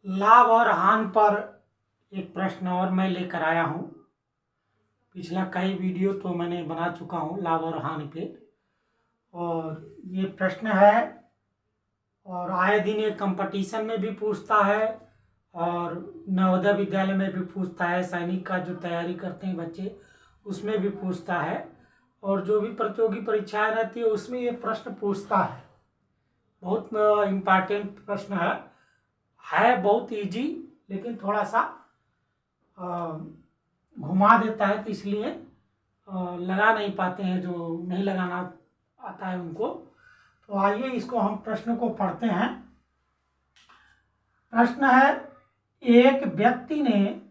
लाभ और हानि पर एक प्रश्न और मैं लेकर आया हूँ। पिछला कई वीडियो तो मैंने बना चुका हूँ लाभ और हानि पे, और ये प्रश्न है और आए दिन ये कंपटीशन में भी पूछता है और नवोदय विद्यालय में भी पूछता है। सैनिक का जो तैयारी करते हैं बच्चे उसमें भी पूछता है, और जो भी प्रतियोगी परीक्षाएं रहती है उसमें ये प्रश्न पूछता है। बहुत इम्पॉर्टेंट प्रश्न है बहुत इजी, लेकिन थोड़ा सा घुमा देता है, तो इसलिए लगा नहीं पाते हैं जो नहीं लगाना आता है उनको। तो आइए इसको हम प्रश्न को पढ़ते हैं। प्रश्न है, एक व्यक्ति ने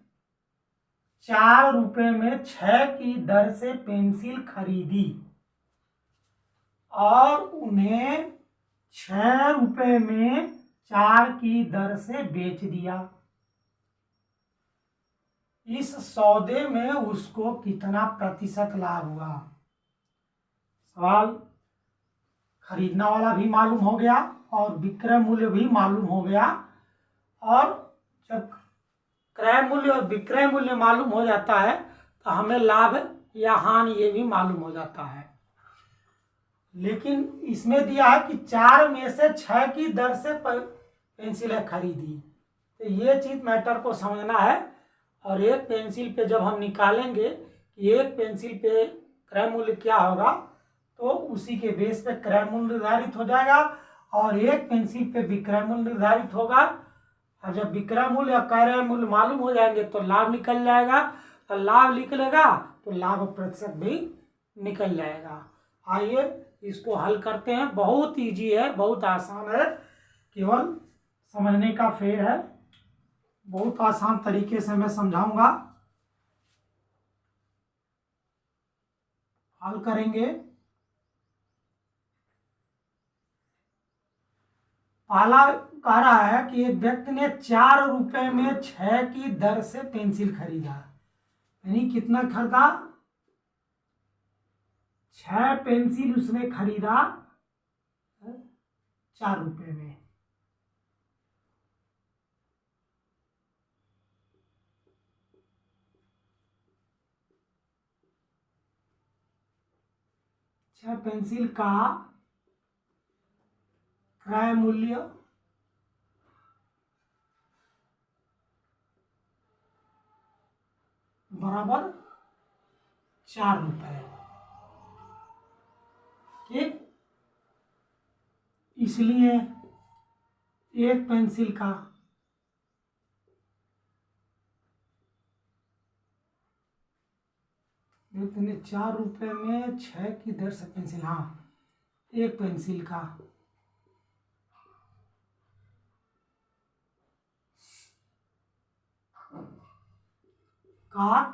4 रुपए में 6 की दर से पेंसिल खरीदी और उन्हें 6 रुपए में 4 की दर से बेच दिया। इस सौदे में उसको कितना प्रतिशत लाभ हुआ? सवाल, खरीदना वाला भी मालूम हो गया और विक्रय मूल्य भी मालूम हो गया, और जब क्रय मूल्य और विक्रय मूल्य मालूम हो जाता है तो हमें लाभ या हानि ये भी मालूम हो जाता है। लेकिन इसमें दिया है कि 4 में से 6 की दर से पेंसिलें खरीदी, तो ये चीज मैटर को समझना है। और एक पेंसिल पे जब हम निकालेंगे कि एक पेंसिल पे क्रय मूल्य क्या होगा, तो उसी के बेस पे क्रय मूल्य निर्धारित हो जाएगा और एक पेंसिल पे विक्रय मूल्य निर्धारित होगा। और जब विक्रय मूल्य और क्रय मूल्य मालूम हो जाएंगे तो लाभ निकल जाएगा, और लाभ निकलेगा तो लाभ प्रतिशत भी निकल जाएगा। आइए इसको हल करते हैं। बहुत इजी है, बहुत आसान है, केवल समझने का फेर है। बहुत आसान तरीके से मैं समझाऊंगा। हल करेंगे। पहला कह रहा है कि एक व्यक्ति ने 4 रुपए में 6 की दर से पेंसिल खरीदा, यानी कितना खरीदा? 6 पेंसिल उसने खरीदा 4 रुपए में। छह पेंसिल का क्रय मूल्य बराबर 4 रुपए। ठीक, इसलिए एक पेंसिल का इतने 4 रुपए में 6 की दर से पेंसिल, हाँ, एक पेंसिल का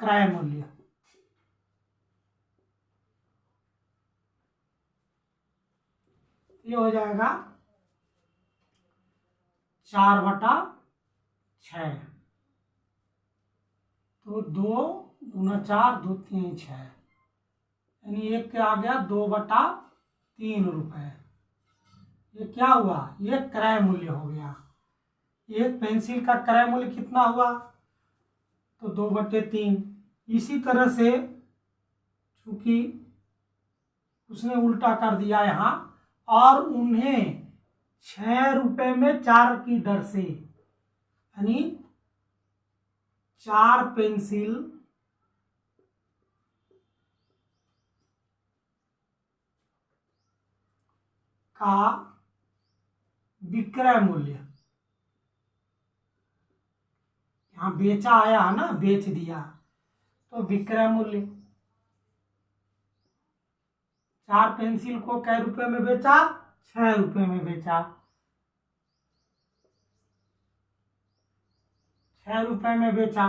क्रय मूल्य ये हो जाएगा 4/6। तो 2 गुना 4, 2 3 6, यानी एक के आ गया 2/3 रुपए। ये क्या हुआ? ये क्रय मूल्य हो गया। एक पेंसिल का क्रय मूल्य कितना हुआ? तो 2/3। इसी तरह से चूंकि उसने उल्टा कर दिया यहाँ, और उन्हें 6 रुपए में 4 की दर से, यानी 4 पेंसिल का विक्रय मूल्य, यहाँ बेचा आया है ना, बेच दिया, तो विक्रय मूल्य 4 पेंसिल को कै रुपए में बेचा? 6 रुपए में बेचा। 6 रुपए में बेचा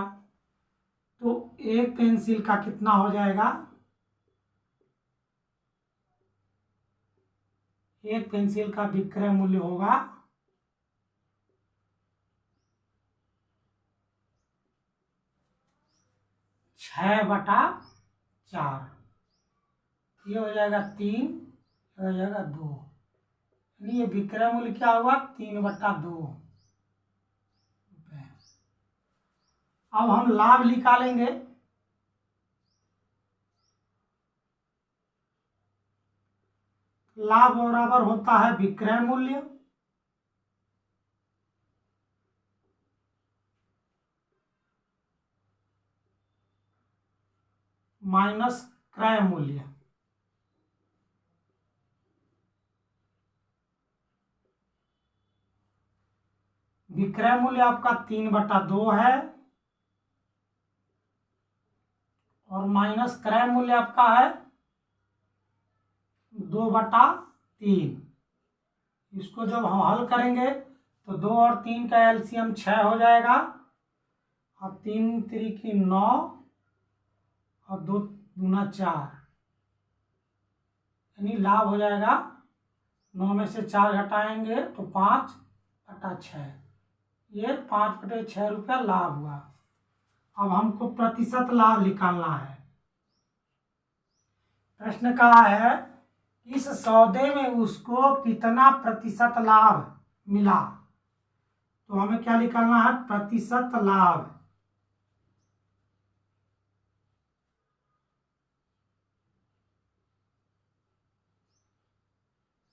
तो एक पेंसिल का कितना हो जाएगा? एक पेंसिल का विक्रय मूल्य होगा 6/4। ये हो जाएगा 3, ये हो जाएगा 2, यानी ये विक्रय मूल्य क्या हुआ? 3/2 अब हम लाभ निकालेंगे। लाभ बराबर होता है विक्रय मूल्य माइनस क्रय मूल्य। विक्रय मूल्य आपका 3/2 है और माइनस क्रय मूल्य आपका है 2/3। इसको जब हम हल करेंगे तो 2 और 3 का एलसीएम 6 हो जाएगा और 3 3 9 और 2 दूना 4, यानी लाभ हो जाएगा 9 में से 4 घटाएंगे तो 5/6। ये 5/6 रुपया लाभ हुआ। अब हमको प्रतिशत लाभ निकालना है। प्रश्न कहा है इस सौदे में उसको कितना प्रतिशत लाभ मिला, तो हमें क्या निकालना है, प्रतिशत लाभ।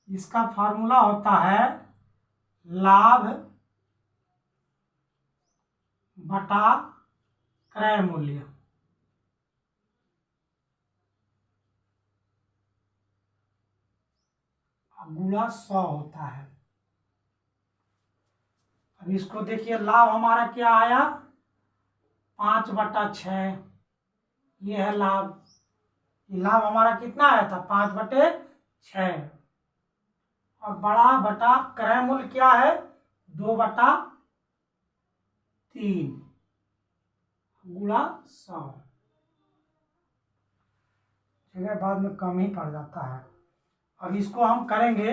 इसका फॉर्मूला होता है लाभ बटा क्रय मूल्य। गुणा 100 होता है। अब इसको देखिए, लाभ हमारा क्या आया, 5/6। ये है लाभ। ये लाभ हमारा कितना आया था, 5/6। और बड़ा बटा क्रय मूल्य क्या है, 2/3 गुणा 100। जगह बाद में कम ही पड़ जाता है। अब इसको हम करेंगे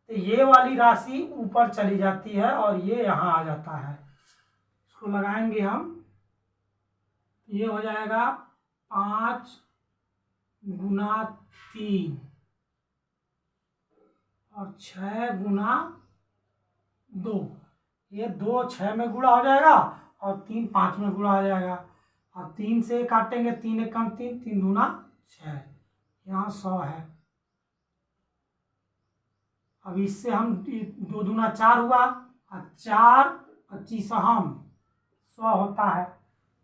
तो ये वाली राशि ऊपर चली जाती है और ये यहाँ आ जाता है। इसको लगाएंगे हम, ये हो जाएगा 5×3 और 6×2। ये 2 6 में गुणा हो जाएगा और 3 5 में गुणा हो जाएगा। और 3 से काटेंगे, 3 एक कम 3, 3 दूना 6, यहाँ 100 है। अब इससे हम 2 दूना 4 हुआ और 4 25 हम 100 होता है।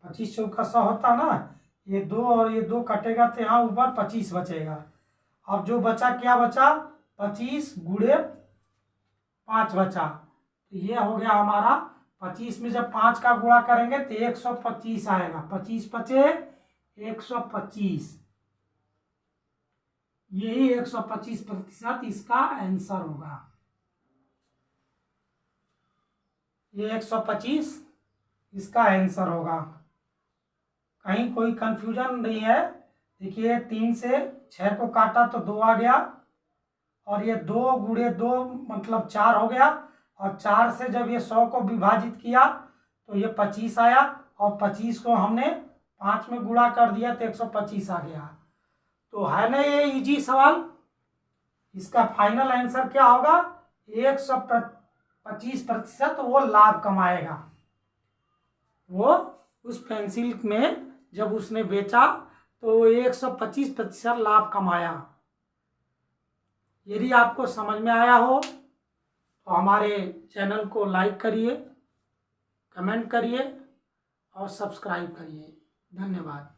25 चौका 100 होता ना। ये 2 और ये 2 कटेगा तो यहाँ ऊपर 25 बचेगा। अब जो बचा क्या बचा, 25 गुणे 5 बचा। तो ये हो गया हमारा 25 में जब 5 का गुणा करेंगे तो 125 आएगा। 25 पचे 125, यही 125% इसका आंसर होगा। ये 125 इसका आंसर होगा। कहीं कोई कंफ्यूजन नहीं है। देखिए 3 से 6 को काटा तो 2 आ गया और ये 2 गुणे 2 मतलब 4 हो गया। और 4 से जब ये 100 को विभाजित किया तो ये 25 आया और 25 को हमने 5 में गुणा कर दिया तो 125 आ गया। तो है ना ये इजी सवाल। इसका फाइनल आंसर क्या होगा, 125% वो लाभ कमाएगा। वो उस पेंसिल में जब उसने बेचा तो 125% लाभ कमाया। यदि आपको समझ में आया हो तो हमारे चैनल को लाइक करिए, कमेंट करिए और सब्सक्राइब करिए। धन्यवाद।